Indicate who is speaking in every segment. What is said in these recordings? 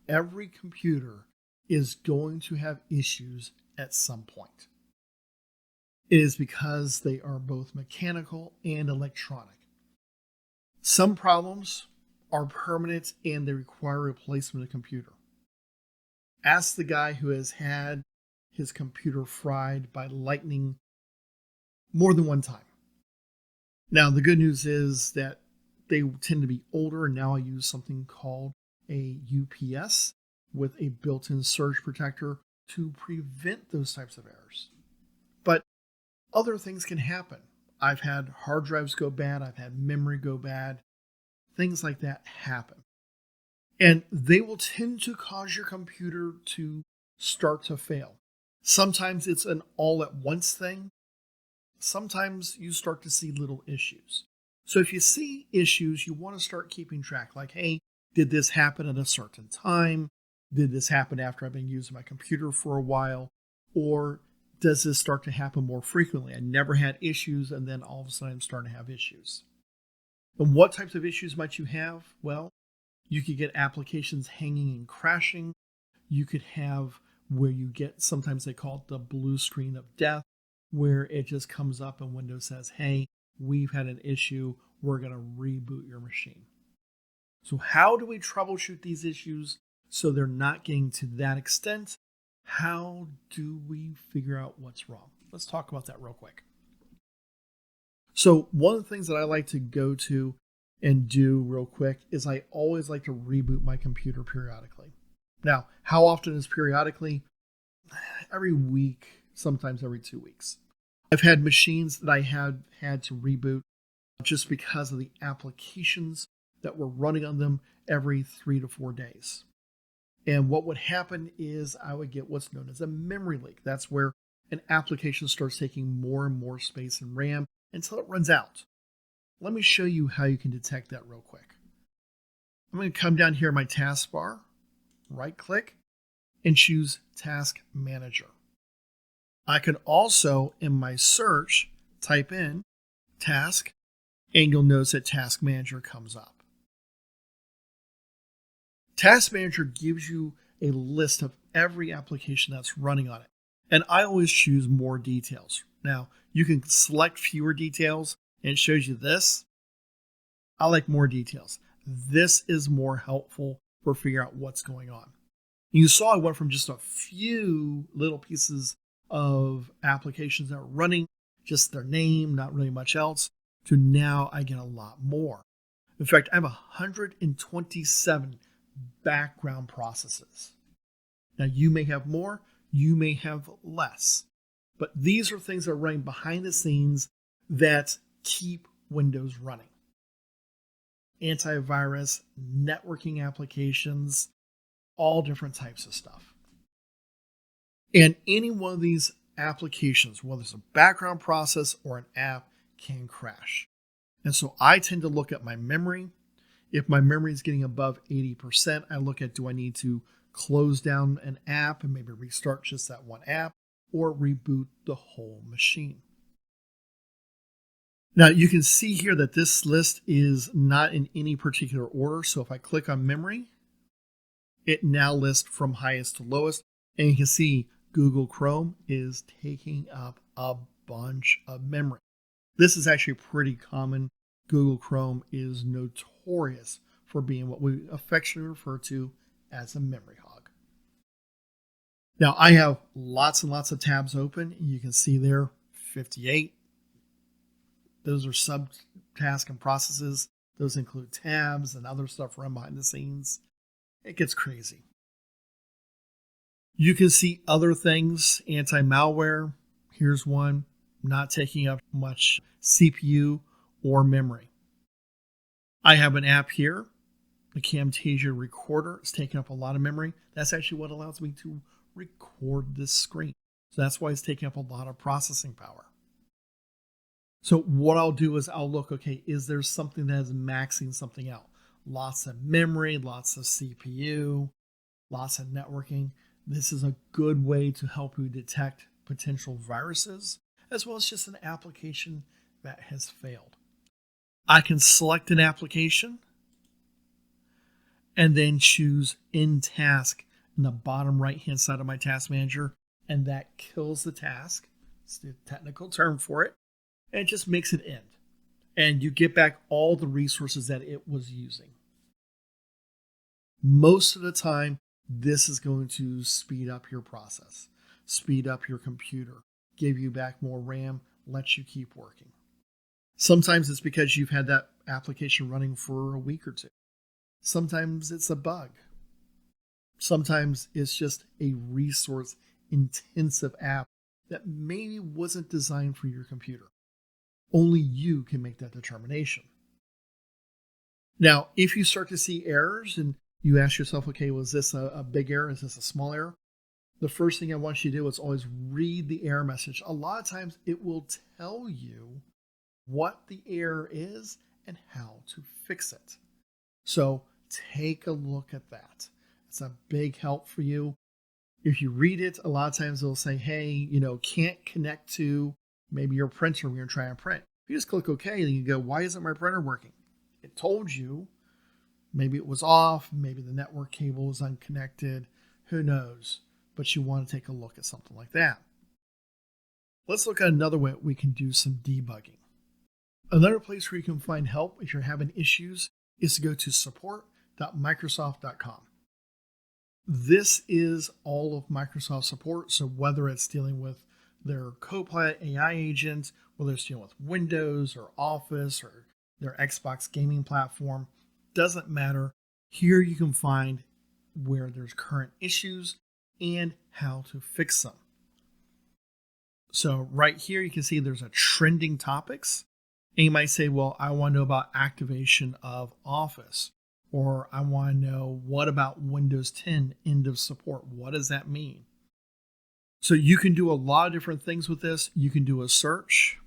Speaker 1: Every computer is going to have issues at some point. It is because they are both mechanical and electronic. Some problems are permanent and they require replacement of the computer. Ask the guy who has had his computer fried by lightning more than one time. Now, the good news is that they tend to be older, and now I use something called a UPS with a built-in surge protector to prevent those types of errors. But other things can happen. I've had hard drives go bad, I've had memory go bad, things like that happen. And they will tend to cause your computer to start to fail. Sometimes it's an all-at-once thing. Sometimes you start to see little issues. So if you see issues, you want to start keeping track. Like, hey, did this happen at a certain time? Did this happen after I've been using my computer for a while? Or does this start to happen more frequently? I never had issues, and then all of a sudden I'm starting to have issues. And what types of issues might you have? Well, you could get applications hanging and crashing. You could have where you get, sometimes they call it the blue screen of death, where it just comes up and Windows says, hey, we've had an issue. We're going to reboot your machine. So how do we troubleshoot these issues so they're not getting to that extent? How do we figure out what's wrong? Let's talk about that real quick. So one of the things that I like to go to and do real quick is I always like to reboot my computer periodically. Now, how often is periodically? Every week, sometimes every 2 weeks. I've had machines that I had to reboot just because of the applications that were running on them every 3 to 4 days. And what would happen is I would get what's known as a memory leak. That's where an application starts taking more and more space and RAM until it runs out. Let me show you how you can detect that real quick. I'm going to come down here in my taskbar, right click, and choose Task Manager. I can also, in my search, type in task, and you'll notice that Task Manager comes up. Task Manager gives you a list of every application that's running on it. And I always choose more details. Now, you can select fewer details, and it shows you this. I like more details. This is more helpful for figuring out what's going on. You saw I went from just a few little pieces of applications that are running, just their name, not really much else, to now I get a lot more. In fact, I have 127 background processes. Now, you may have more, you may have less, but these are things that are running behind the scenes that keep Windows running. Antivirus, networking applications, all different types of stuff. And any one of these applications, whether it's a background process or an app, can crash. And so I tend to look at my memory. If my memory is getting above 80%, I look at, do I need to close down an app and maybe restart just that one app, or reboot the whole machine? Now you can see here that this list is not in any particular order. So if I click on memory, it now lists from highest to lowest. And you can see Google Chrome is taking up a bunch of memory. This is actually pretty common. Google Chrome is notorious for being what we affectionately refer to as a memory hog. Now I have lots and lots of tabs open. You can see there 58. Those are subtasks and processes. Those include tabs and other stuff run behind the scenes. It gets crazy. You can see other things, anti-malware. Here's one, not taking up much CPU or memory. I have an app here, the Camtasia Recorder. It's taking up a lot of memory. That's actually what allows me to record this screen. So that's why it's taking up a lot of processing power. So what I'll do is I'll look, okay, is there something that is maxing something out? Lots of memory, lots of CPU, lots of networking. This is a good way to help you detect potential viruses, as well as just an application that has failed. I can select an application, and then choose in task in the bottom right hand side of my task manager, and that kills the task. It's the technical term for it, and it just makes it end. And you get back all the resources that it was using. Most of the time, this is going to speed up your process, speed up your computer, give you back more RAM, let you keep working. Sometimes it's because you've had that application running for a week or two. Sometimes it's a bug. Sometimes it's just a resource intensive app that maybe wasn't designed for your computer. Only you can make that determination. Now, if you start to see errors and you ask yourself, okay, was this a big error? Is this a small error? The first thing I want you to do is always read the error message. A lot of times it will tell you what the error is and how to fix it. So take a look at that. It's a big help for you. If you read it, a lot of times it'll say, hey, can't connect to maybe your printer when you're trying to print. If you just click OK, then you go, why isn't my printer working? It told you. Maybe it was off. Maybe the network cable was unconnected. Who knows? But you want to take a look at something like that. Let's look at another way we can do some debugging. Another place where you can find help if you're having issues is to go to support.microsoft.com. This is all of Microsoft support. So whether it's dealing with their Copilot AI agent, whether it's dealing with Windows or Office or their Xbox gaming platform, doesn't matter. Here you can find where there's current issues and how to fix them. So right here you can see there's a trending topics. And you might say, well, I want to know about activation of Office, or I want to know what about Windows 10 end of support? What does that mean? So you can do a lot of different things with this. You can do a search.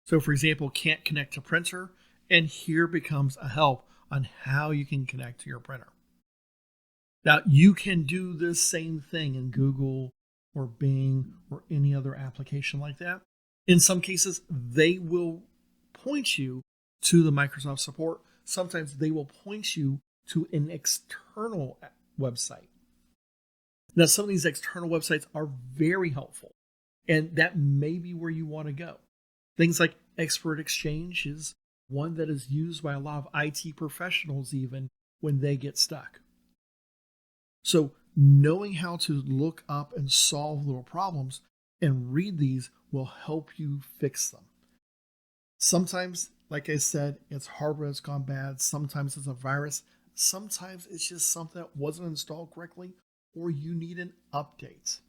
Speaker 1: So for example, can't connect to printer, and here becomes a help on how you can connect to your printer. Now you can do this same thing in Google or Bing or any other application like that. In some cases, they will point you to the Microsoft support. Sometimes they will point you to an external website. Now, some of these external websites are very helpful, and that may be where you want to go. Things like Expert Exchange is one that is used by a lot of IT professionals even when they get stuck. So knowing how to look up and solve little problems and read these will help you fix them. Sometimes, like I said, it's hardware that's gone bad. Sometimes it's a virus. Sometimes it's just something that wasn't installed correctly, or you need an update.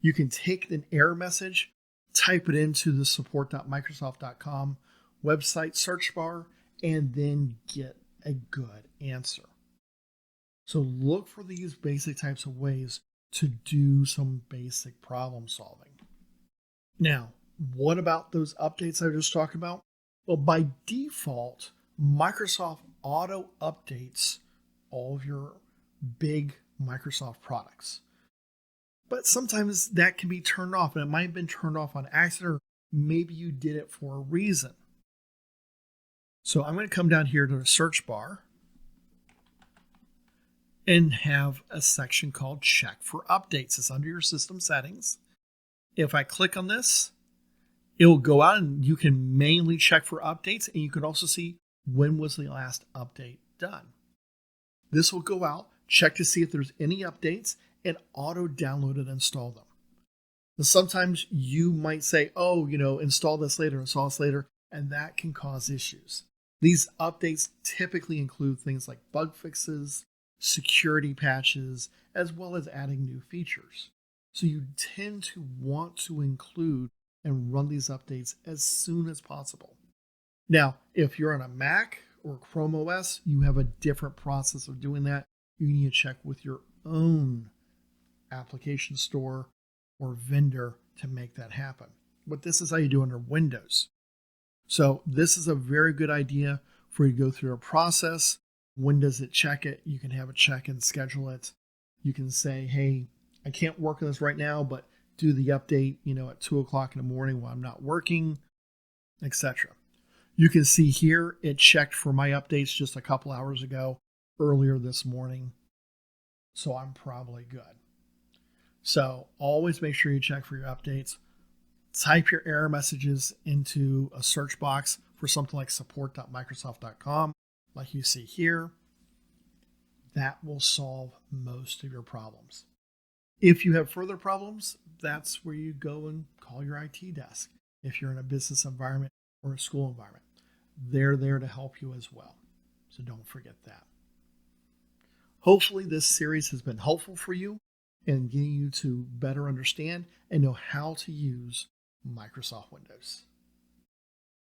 Speaker 1: You can take an error message, type it into the support.microsoft.com website search bar, and then get a good answer. So look for these basic types of ways to do some basic problem solving. Now, what about those updates I just talked about? Well, by default, Microsoft auto updates all of your big Microsoft products. But sometimes that can be turned off, and it might have been turned off on accident, or maybe you did it for a reason. So I'm going to come down here to the search bar and have a section called Check for Updates. It's under your system settings. If I click on this, it will go out and you can manually check for updates, and you can also see when was the last update done. This will go out, check to see if there's any updates, and auto download and install them. Now, sometimes you might say, oh, install this later, and that can cause issues. These updates typically include things like bug fixes, security patches, as well as adding new features. So you tend to want to include and run these updates as soon as possible. Now, if you're on a Mac or Chrome OS, you have a different process of doing that. You need to check with your own application store or vendor to make that happen. But this is how you do under Windows. So this is a very good idea for you to go through a process. When does it check it? You can have it check and schedule it. You can say, hey, I can't work on this right now, but do the update, at 2 o'clock in the morning while I'm not working, etc. You can see here it checked for my updates just a couple hours ago, earlier this morning. So I'm probably good. So always make sure you check for your updates. Type your error messages into a search box for something like support.microsoft.com, like you see here. That will solve most of your problems. If you have further problems, that's where you go and call your IT desk. If you're in a business environment or a school environment, they're there to help you as well. So don't forget that. Hopefully this series has been helpful for you in getting you to better understand and know how to use Microsoft Windows.